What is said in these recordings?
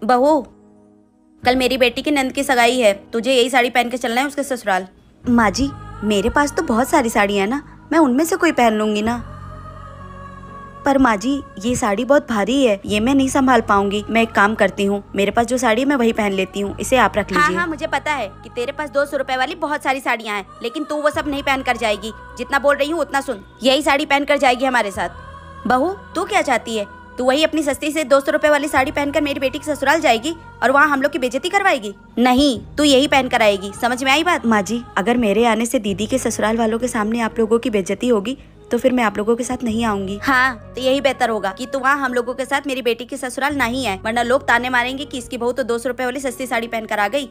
बहू, कल मेरी बेटी की नंद की सगाई है, तुझे यही साड़ी पहन के चलना है उसके ससुराल। माँ जी, मेरे पास तो बहुत सारी साड़ियाँ हैं ना, मैं उनमें से कोई पहन लूंगी ना। पर माँ जी, ये साड़ी बहुत भारी है, ये मैं नहीं संभाल पाऊंगी। मैं एक काम करती हूँ, मेरे पास जो साड़ी है मैं वही पहन लेती हूँ, इसे आप रख लीजिए। हाँ, मुझे पता है कि तेरे पास 200 रुपए वाली बहुत सारी साड़ियाँ हैं, लेकिन तू वो सब नहीं पहन कर जाएगी। जितना बोल रही हूँ उतना सुन, यही साड़ी पहन कर जाएगी हमारे साथ। बहू, तू क्या चाहती है? तू वही अपनी सस्ती से 200 रुपए वाली साड़ी पहनकर मेरी बेटी के ससुराल जाएगी और वहाँ हम लोग की बेइज्जती करवाएगी? नहीं, तू यही पहन कर आएगी। समझ में आई बात? माँ जी, अगर मेरे आने से दीदी के ससुराल वालों के सामने आप लोगों की बेइज्जती होगी तो फिर मैं आप लोगों के साथ नहीं आऊंगी। हाँ, तो यही बेहतर होगा कि तू वहाँ हम लोगों के साथ मेरी बेटी के ससुराल नहीं है, वरना लोग ताने मारेंगे कि इसकी बहू तो 200 रुपए वाली सस्ती साड़ी पहन कर आ गई।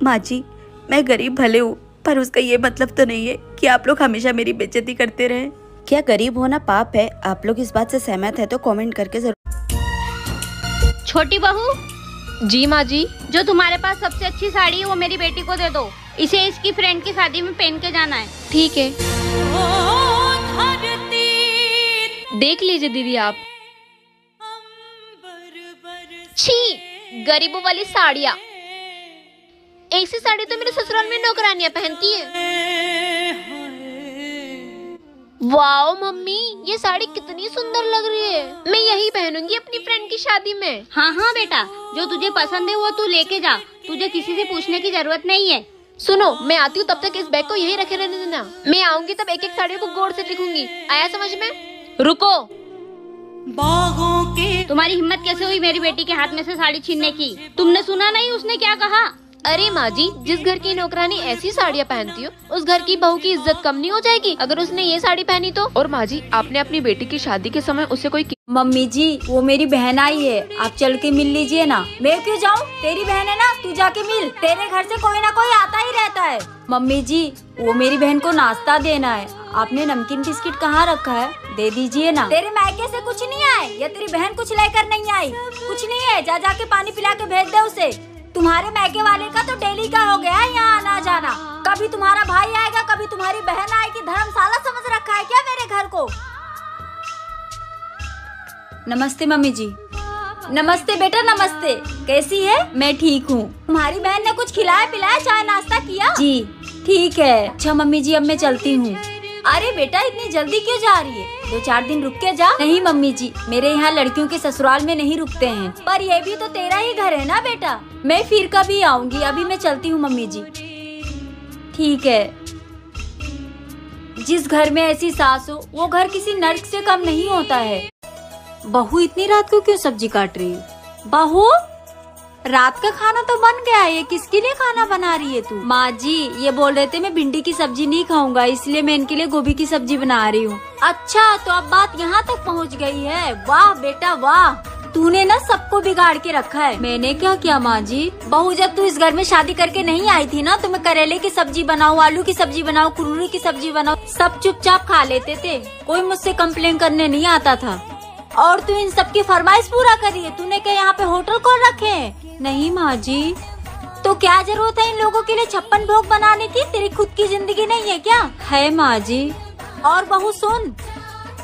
माँ जी, मैं गरीब भले हूँ, पर उसका ये मतलब तो नहीं है कि आप लोग हमेशा मेरी बेइज्जती करते रहे। क्या गरीब होना पाप है? आप लोग इस बात से सहमत है तो कमेंट करके जरूर। छोटी बहू। जी माँ जी। जो तुम्हारे पास सबसे अच्छी साड़ी है वो मेरी बेटी को दे दो, इसे इसकी फ्रेंड की शादी में पहन के जाना है। ठीक है, देख लीजिए दीदी आप। छी, गरीबों वाली साड़ियाँ। ऐसी साड़ी तो मेरे ससुराल में नौकरानियाँ पहनती है। वाओ मम्मी, ये साड़ी कितनी सुंदर लग रही है, मैं यही पहनूंगी अपनी फ्रेंड की शादी में। हाँ हाँ बेटा, जो तुझे पसंद है वो तू लेके जा, तुझे किसी से पूछने की जरूरत नहीं है। सुनो, मैं आती हूँ तब तक इस बैग को यही रखे रहने देना। मैं आऊंगी तब एक एक साड़ी को गौर से लिखूंगी, आया समझ में? रुको। तुम्हारी हिम्मत कैसे हुई मेरी बेटी के हाथ में से साड़ी छीनने की? तुमने सुना नहीं उसने क्या कहा? अरे माँ जी, जिस घर की नौकरानी ऐसी साड़ियाँ पहनती हो, उस घर की बहू की इज्जत कम नहीं हो जाएगी अगर उसने ये साड़ी पहनी तो? और माँ जी, आपने अपनी बेटी की शादी के समय उससे कोई। मम्मी जी, वो मेरी बहन आई है, आप चल के मिल लीजिए ना। मैं क्यों जाऊँ? तेरी बहन है ना, तू जाके मिल, तेरे घर से कोई ना कोई आता ही रहता है। मम्मी जी, वो मेरी बहन को नाश्ता देना है, आपने नमकीन बिस्किट कहाँ रखा है? दे दीजिए ना। तेरे मायके से कुछ नहीं आए या तेरी बहन कुछ लेकर नहीं आई? कुछ नहीं है, जा जाके पानी पिला के भेज दे उसे। तुम्हारे मायके वाले का तो डेली का हो गया है यहाँ आना जाना। कभी तुम्हारा भाई आएगा, कभी तुम्हारी बहन आएगी। धर्मशाला समझ रखा है क्या मेरे घर को? नमस्ते मम्मी जी। नमस्ते बेटा, नमस्ते। कैसी है? मैं ठीक हूँ। तुम्हारी बहन ने कुछ खिलाया पिलाया, चाय नाश्ता किया? जी ठीक है। अच्छा मम्मी जी, अब मैं चलती हूँ। अरे बेटा, इतनी जल्दी क्यों जा रही है? 2-4 दिन रुक के जा। नहीं मम्मी जी, मेरे यहाँ लड़कियों के ससुराल में नहीं रुकते हैं। पर ये भी तो तेरा ही घर है ना बेटा। मैं फिर कभी आऊंगी, अभी मैं चलती हूँ मम्मी जी। ठीक है। जिस घर में ऐसी सास हो, वो घर किसी नर्क से कम नहीं होता है। बहू, इतनी रात को क्यों सब्जी काट रही है? बहू, रात का खाना तो बन गया है, ये किसके लिए खाना बना रही है तू? माँ जी, ये बोल रहे थे मैं भिंडी की सब्जी नहीं खाऊंगा, इसलिए मैं इनके लिए गोभी की सब्जी बना रही हूँ। अच्छा, तो अब बात यहाँ तक पहुँच गई है। वाह बेटा वाह, तूने ना सबको बिगाड़ के रखा है। मैंने क्या किया माँ जी? बहू, जब तू इस घर में शादी करके नहीं आई थी ना, तो मैं करेले की सब्जी बनाऊँ, आलू की सब्जी बनाऊँ, कुरमुरी की सब्जी बनाऊँ, सब चुपचाप खा लेते थे, कोई मुझसे कम्प्लेन करने नहीं आता था। और तू इन सब की फरमाइश पूरा करी है। तूने क्या यहाँ पे होटल खोल रखे हैं? नहीं माँ जी। तो क्या जरूरत है इन लोगों के लिए 56 भोग बनाने की? तेरी खुद की जिंदगी नहीं है क्या? है माँ जी। और बहू सुन,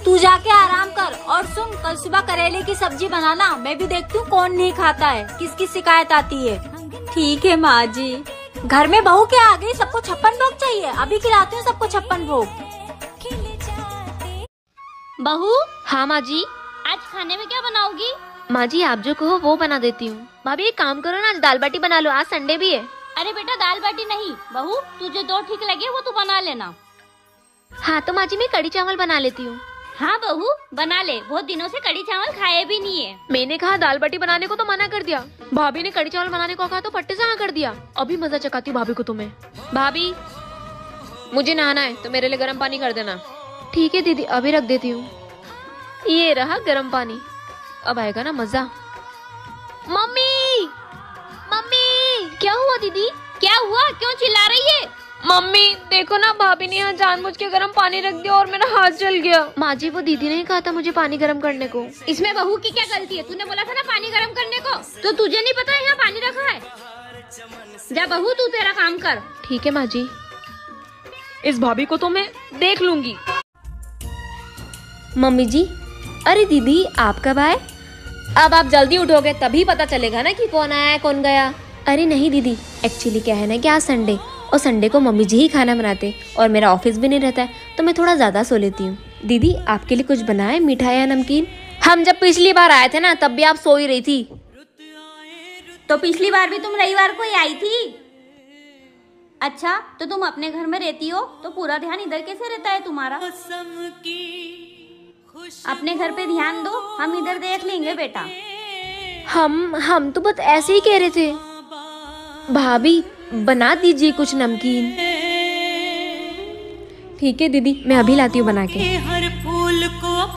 तू जाके आराम कर और सुन, कल सुबह करेले की सब्जी बनाना, मैं भी देखती हूँ कौन नहीं खाता है, किसकी शिकायत आती है। ठीक है माँ जी। घर में बहू क्या आ गई? सबको 56 भोग चाहिए? अभी खिलाती हूँ सबको 56 भोग। बहू। हाँ माँ जी। आज खाने में क्या बनाओगी? माँ जी, आप जो कहो वो बना देती हूँ। भाभी एक काम करो ना, आज दाल बाटी बना लो, आज संडे भी है। अरे बेटा, दाल बाटी नहीं बहू, तुझे जो ठीक लगे वो तू बना लेना। हाँ तो माँ जी, मैं कढ़ी चावल बना लेती हूँ। हाँ बहू, बना ले, बहुत दिनों से कढ़ी चावल खाए भी नहीं है। मैंने कहा दाल बाटी बनाने को तो मना कर दिया, भाभी ने कढ़ी चावल बनाने को कहा तो फट्टे से हाँ कर दिया। अभी मजा चकाती हूँ भाभी को तुम्हें। भाभी, मुझे नहाना है तो मेरे लिए गर्म पानी कर देना। ठीक है दीदी, अभी रख देती हूँ। ये रहा गर्म पानी, अब आएगा ना मजा। Mummy, mummy. क्या हुआ दीदी? क्या हुआ? क्यों चिल्ला रही है? मम्मी देखो ना, भाभी ने यहाँ जानबूझ के गर्म पानी रख दिया और मेरा हाथ जल गया। माँ जी, वो दीदी ने कहा था मुझे पानी गर्म करने को। इसमें बहू की क्या गलती है? तूने बोला था ना पानी गर्म करने को, तो तुझे नहीं पता यहाँ पानी रखा है? जा बहू, तू तेरा काम कर। ठीक है माँ जी। इस भाभी को तो मैं देख लूंगी। मम्मी जी, अरे दीदी आप कब आए? अब आप जल्दी उठोगे तभी पता चलेगा ना कि कौन आया है कौन गया। अरे नहीं दीदी, एक्चुअली क्या है ना कि आज संडे, और संडे को मम्मी जी ही खाना बनाते और मेरा ऑफिस भी नहीं रहता है, तो मैं थोड़ा ज़्यादा सो लेती हूँ। दीदी आपके लिए कुछ बनाए, मिठाई या नमकीन? हम जब पिछली बार आए थे ना तब भी आप सो ही रही थी। तो पिछली बार भी तुम रविवार को ही आई थी। अच्छा, तो तुम अपने घर में रहती हो तो पूरा ध्यान इधर कैसे रहता है तुम्हारा? अपने घर पे ध्यान दो, हम इधर देख लेंगे बेटा। हम तो बस ऐसे ही कह रहे थे। भाभी बना दीजिए कुछ नमकीन। ठीक है दीदी, मैं अभी लाती हूँ बना के।